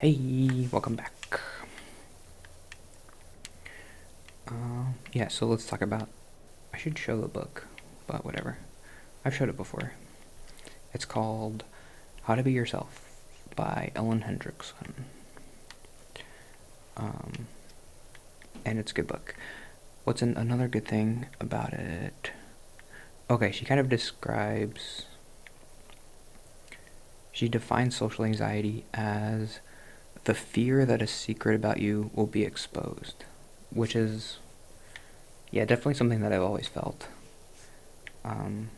Hey, welcome back. Yeah, so let's talk about. I should show the book, but whatever. I've showed it before. It's called How to Be Yourself by Ellen Hendrickson. Um, and it's a good book. What's another good thing about it? Okay, she kind of describes. She defines social anxiety as the fear that a secret about you will be exposed, which is, yeah, definitely something that I've always felt. Um,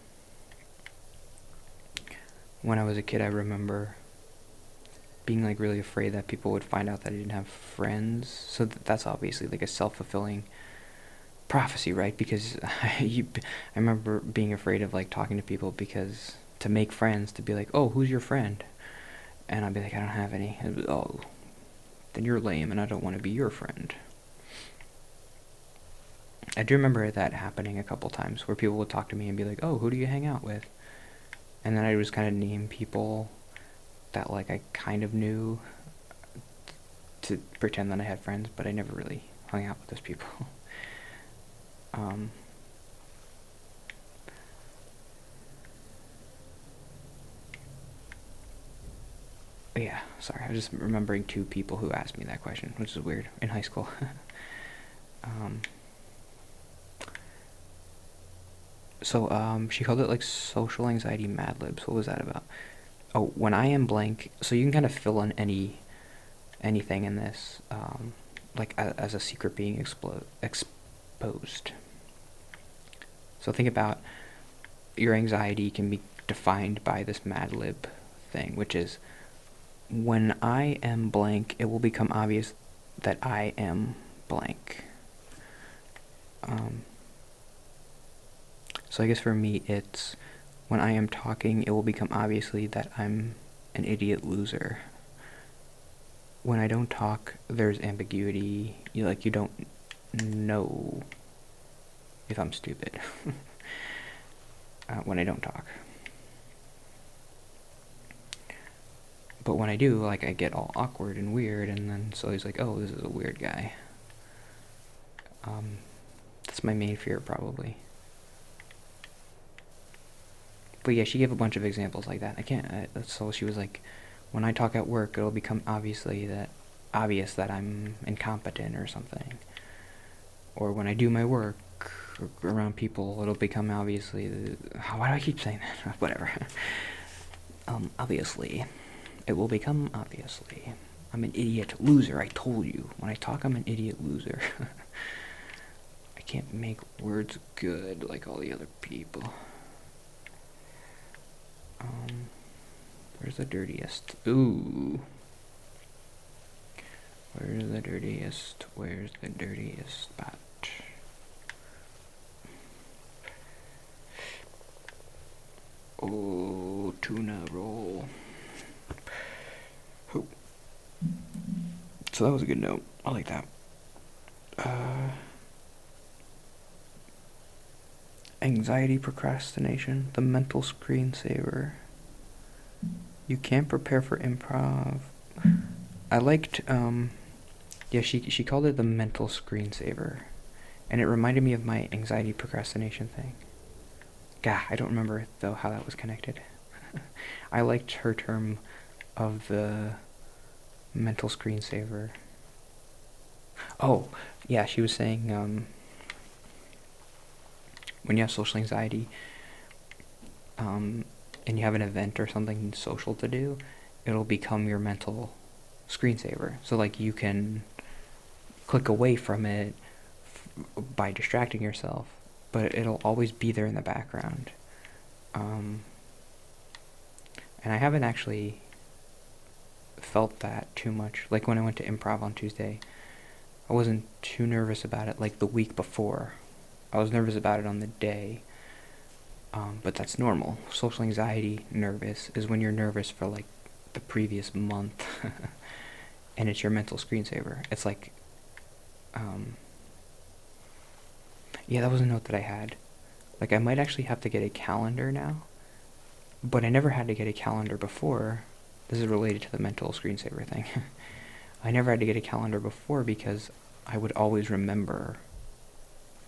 when I was a kid, I remember being like really afraid that people would find out that I didn't have friends. So that's obviously like a self-fulfilling prophecy, right? Because I remember being afraid of like talking to people because to make friends, to be like, oh, who's your friend? And I'd be like, I don't have any. Oh, then you're lame, and I don't want to be your friend. I do remember that happening a couple times where people would talk to me and be like, oh, who do you hang out with? And then I would just kind of name people that like I kind of knew to pretend that I had friends, but I never really hung out with those people. um, yeah, sorry, I was just remembering two people who asked me that question, which is weird, in high school. um, she called it like social anxiety Mad Libs. What was that about? Oh, when I am blank, so you can kind of fill in anything in this, like as a secret being exposed. So think about your anxiety can be defined by this Mad Lib thing, which is when I am blank, it will become obvious that I am blank. So I guess for me, it's when I am talking, it will become obviously that I'm an idiot loser. When I don't talk, there's ambiguity. You don't know if I'm stupid when I don't talk. But when I do, like, I get all awkward and weird, and then so he's like, oh, this is a weird guy. That's my main fear, probably. But yeah, she gave a bunch of examples like that. So she was like, when I talk at work, it'll become obvious that I'm incompetent or something. Or when I do my work around people, it'll become obviously. Why do I keep saying that? Whatever. Obviously. It will become obviously. I'm an idiot loser, I told you. When I talk, I'm an idiot loser. I can't make words good like all the other people. Where's the dirtiest? Ooh. Where's the dirtiest? Where's the dirtiest spot? Oh, tuna roll. Oh. So that was a good note. I like that. Anxiety, procrastination, the mental screensaver. You can't prepare for improv. I liked, yeah, she called it the mental screensaver. And it reminded me of my anxiety procrastination thing. Gah, I don't remember, though, how that was connected. I liked her term of the mental screensaver. Oh, yeah, she was saying, when you have social anxiety, and you have an event or something social to do, it'll become your mental screensaver. So, like, you can click away from it by distracting yourself, but it'll always be there in the background. And I haven't actually felt that too much. Like when I went to improv on Tuesday, I wasn't too nervous about it like the week before. I was nervous about it on the day, but that's normal. Social anxiety nervous is when you're nervous for like the previous month and it's your mental screensaver. It's like, yeah, that was a note that I had. Like I might actually have to get a calendar now, but I never had to get a calendar before this is related to the mental screensaver thing. I never had to get a calendar before because I would always remember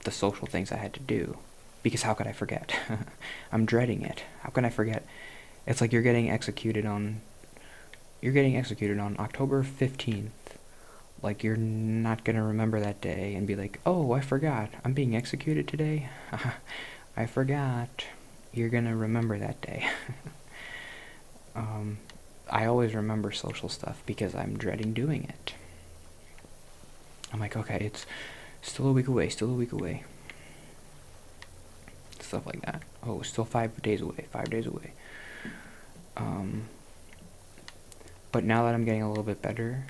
the social things I had to do. Because how could I forget? I'm dreading it. How can I forget? It's like you're getting executed on October 15th. Like, you're not gonna remember that day and be like, oh, I forgot. I'm being executed today. I forgot. You're gonna remember that day. I always remember social stuff because I'm dreading doing it. I'm like, okay, it's still a week away, Stuff like that. Oh, still 5 days away. But now that I'm getting a little bit better,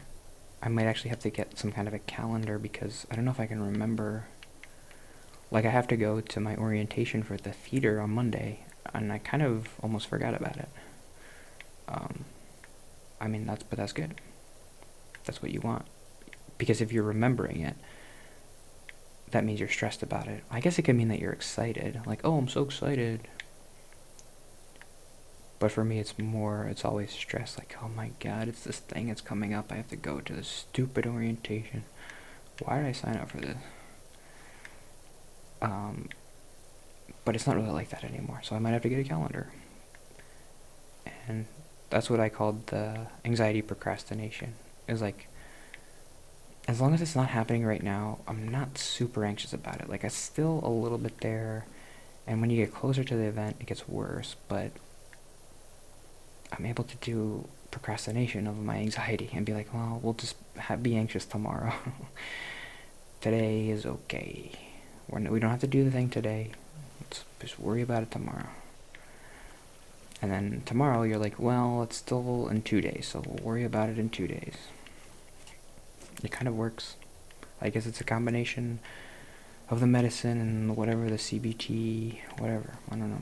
I might actually have to get some kind of a calendar because I don't know if I can remember. Like, I have to go to my orientation for the theater on Monday, and I kind of almost forgot about it. I mean, that's good. That's what you want. Because if you're remembering it, that means you're stressed about it. I guess it could mean that you're excited. Like, oh, I'm so excited. But for me, it's always stress. Like, oh my god, it's this thing that's coming up. I have to go to this stupid orientation. Why did I sign up for this? But it's not really like that anymore. So I might have to get a calendar. And that's what I called the anxiety procrastination. It's like, as long as it's not happening right now, I'm not super anxious about it. Like, it's still a little bit there, and when you get closer to the event, it gets worse, but I'm able to do procrastination of my anxiety and be like, well, we'll just be anxious tomorrow. Today is okay. We don't have to do the thing today. Let's just worry about it tomorrow. And then tomorrow you're like, well, it's still in 2 days, so we'll worry about it in 2 days. It kind of works. I guess it's a combination of the medicine and whatever, the CBT, whatever. I don't know.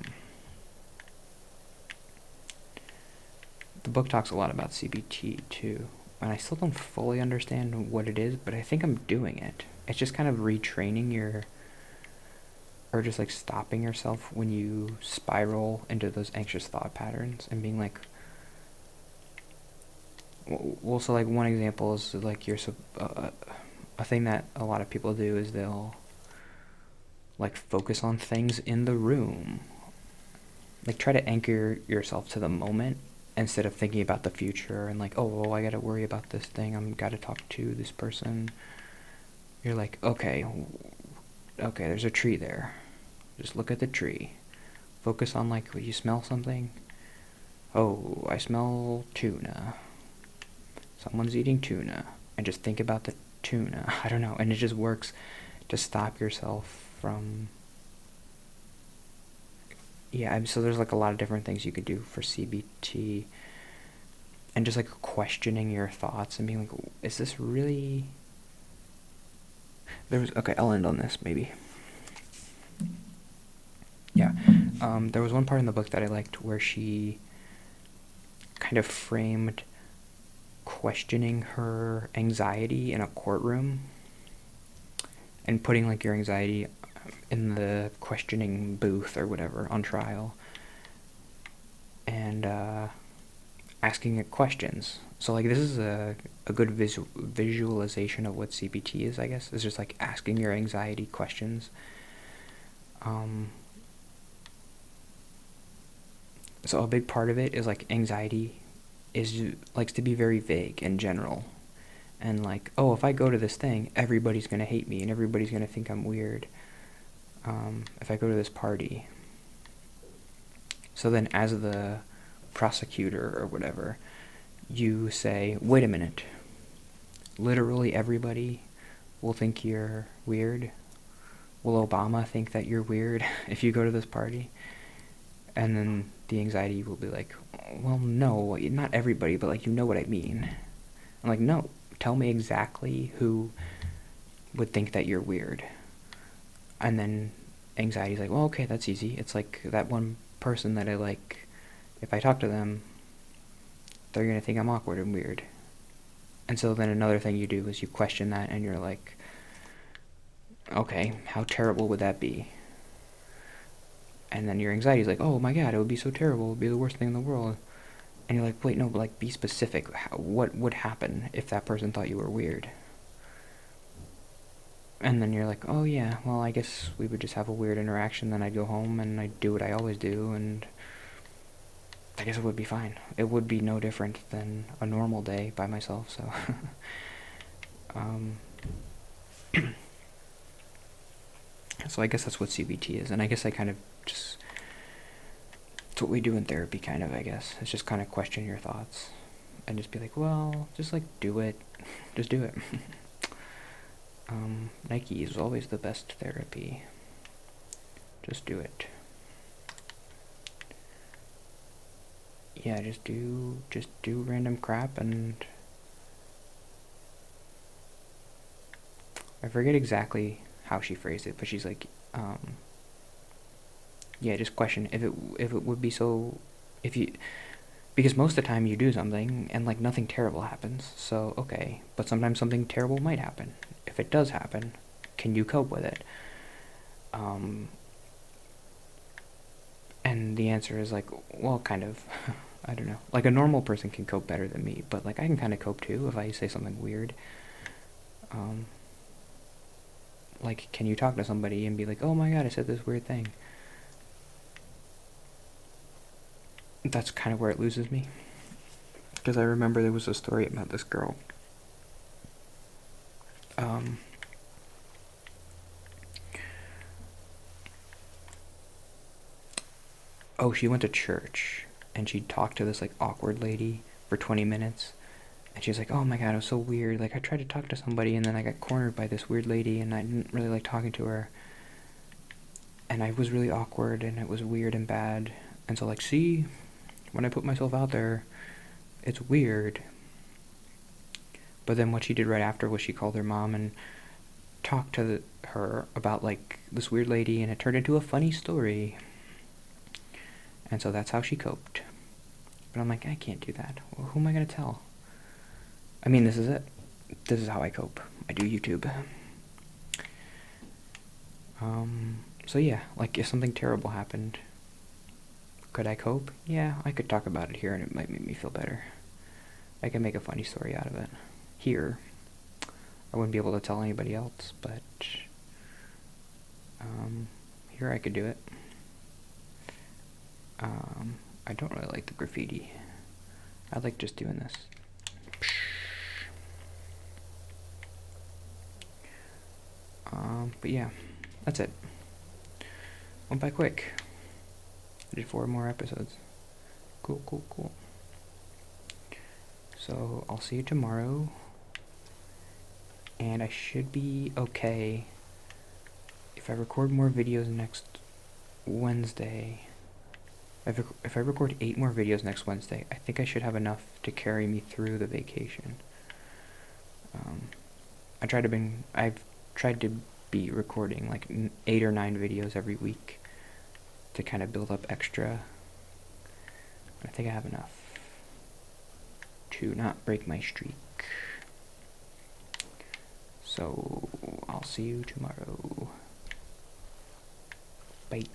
The book talks a lot about CBT too, and I still don't fully understand what it is, but I think I'm doing it. It's just kind of retraining or just like stopping yourself when you spiral into those anxious thought patterns and being like, well, so like one example is like a thing that a lot of people do is they'll like focus on things in the room, like try to anchor yourself to the moment instead of thinking about the future and like, oh, well, I gotta worry about this thing, I'm gotta talk to this person. You're like, okay, there's a tree there. Just look at the tree. Focus on like, you smell something? Oh, I smell tuna. Someone's eating tuna. And just think about the tuna. I don't know. And it just works to stop yourself from... Yeah, so there's like a lot of different things you could do for CBT. And just like questioning your thoughts and being like, is this really... Okay, I'll end on this, maybe. Yeah. There was one part in the book that I liked where she kind of framed questioning her anxiety in a courtroom and putting like your anxiety in the questioning booth or whatever on trial and asking it questions. So like this is a good visualization of what CBT is, I guess. It's just like asking your anxiety questions. So a big part of it is like anxiety likes to be very vague and general. And like, oh, if I go to this thing, everybody's going to hate me and everybody's going to think I'm weird. If I go to this party. So then as the prosecutor or whatever, you say, wait a minute. Literally everybody will think you're weird. Will Obama think that you're weird if you go to this party? And then the anxiety will be like, well, no, not everybody, but like, you know what I mean. I'm like, no, tell me exactly who would think that you're weird. And then anxiety's like, well, okay, that's easy. It's like that one person that I like, if I talk to them, they're going to think I'm awkward and weird. And so then another thing you do is you question that and you're like, okay, how terrible would that be? And then your anxiety is like, oh my god, it would be so terrible, it would be the worst thing in the world. And you're like, wait, no, but like, be specific. What would happen if that person thought you were weird? And then you're like, oh yeah, well, I guess we would just have a weird interaction, then I'd go home and I'd do what I always do, and I guess it would be fine. It would be no different than a normal day by myself, so... So I guess that's what CBT is, and I guess I kind of just... It's what we do in therapy, kind of, I guess. It's just kind of question your thoughts. And just be like, well, just like, do it. Just do it. Nike is always the best therapy. Just do it. Yeah, just do random crap, and I forget exactly how she phrased it, but she's like, yeah, just question if it would be so, if you, because most of the time you do something and like nothing terrible happens, so okay, but sometimes something terrible might happen. If it does happen, can you cope with it? And the answer is like, well, kind of. I don't know. Like, a normal person can cope better than me, but like I can kind of cope too if I say something weird. Like, can you talk to somebody and be like, oh my god, I said this weird thing? That's kind of where it loses me. Because I remember there was a story about this girl. Oh, she went to church, and she talked to this, like, awkward lady for 20 minutes. And she was like, oh my god, it was so weird. Like, I tried to talk to somebody, and then I got cornered by this weird lady, and I didn't really like talking to her. And I was really awkward, and it was weird and bad. And so, like, see, when I put myself out there, it's weird. But then what she did right after was she called her mom and talked to her about, like, this weird lady, and it turned into a funny story. And so that's how she coped. But I'm like, I can't do that. Well, who am I going to tell? I mean, this is it. This is how I cope. I do YouTube. So yeah, like, if something terrible happened, could I cope? Yeah, I could talk about it here and it might make me feel better. I can make a funny story out of it. Here. I wouldn't be able to tell anybody else, but here I could do it. I don't really like the graffiti. I like just doing this. But yeah, that's it. Went by quick. I did 4 more episodes. Cool. So, I'll see you tomorrow. And I should be okay if I record more videos next Wednesday. If I record 8 more videos next Wednesday, I think I should have enough to carry me through the vacation. I've tried to be recording like 8 or 9 videos every week to kind of build up extra. I think I have enough to not break my streak. So I'll see you tomorrow. Bye.